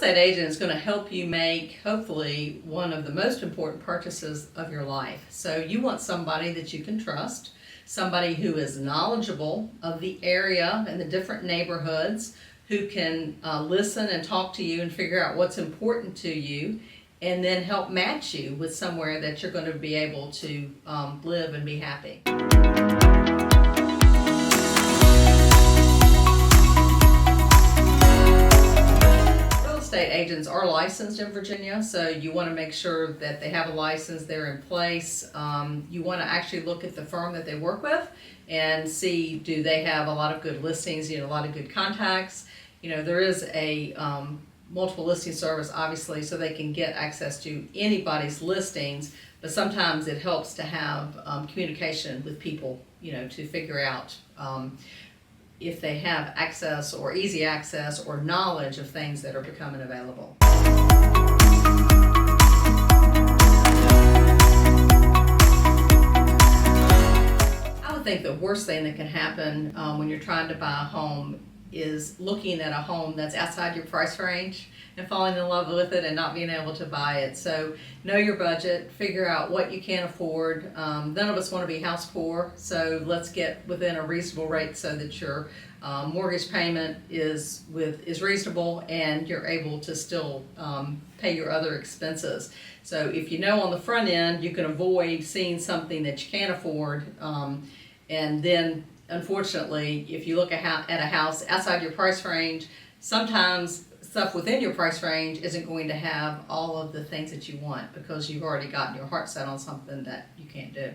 estate agent is going to help you make, hopefully, one of the most important purchases of your life. So you want somebody that you can trust, somebody who is knowledgeable of the area and the different neighborhoods, who can listen and talk to you and figure out what's important to you, and then help match you with somewhere that you're going to be able to live and be happy. Estate agents are licensed in Virginia, so you want to make sure that they have a license, they're in place. You want to actually look at the firm that they work with and see, do they have a lot of good listings, a lot of good contacts. There is a multiple listing service, obviously, so they can get access to anybody's listings, but sometimes it helps to have communication with people, to figure out if they have access or easy access or knowledge of things that are becoming available. I would think the worst thing that can happen when you're trying to buy a home is looking at a home that's outside your price range and falling in love with it and not being able to buy it. So know your budget, figure out what you can afford. None of us want to be house poor, so let's get within a reasonable rate so that your mortgage payment is reasonable and you're able to still pay your other expenses. So if you know on the front end you can avoid seeing something that you can't afford, and then unfortunately, if you look at a house outside your price range, sometimes stuff within your price range isn't going to have all of the things that you want because you've already gotten your heart set on something that you can't do.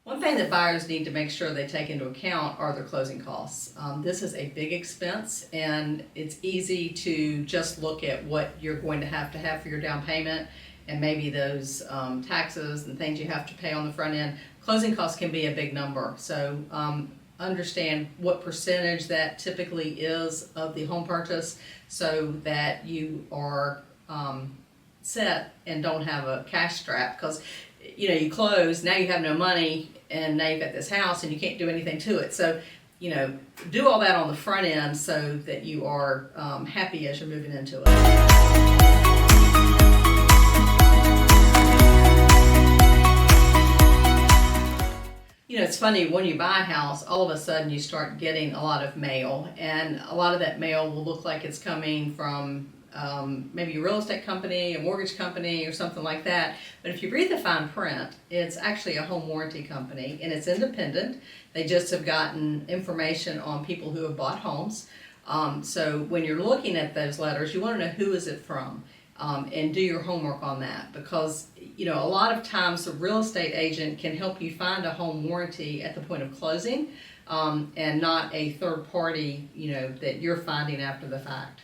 One thing that buyers need to make sure they take into account are their closing costs. This is a big expense, and it's easy to just look at what you're going to have for your down payment and maybe those taxes and things you have to pay on the front end. Closing costs can be a big number, so understand what percentage that typically is of the home purchase so that you are set and don't have a cash strap, because you close, now you have no money, and now you've got this house and you can't do anything to it. So do all that on the front end so that you are happy as you're moving into it. It's funny, when you buy a house, all of a sudden you start getting a lot of mail, and a lot of that mail will look like it's coming from maybe a real estate company, a mortgage company, or something like that. But if you read the fine print, it's actually a home warranty company, and it's independent. They just have gotten information on people who have bought homes. So when you're looking at those letters, you want to know who is it from, and do your homework on that, because a lot of times the real estate agent can help you find a home warranty at the point of closing, and not a third party that you're finding after the fact.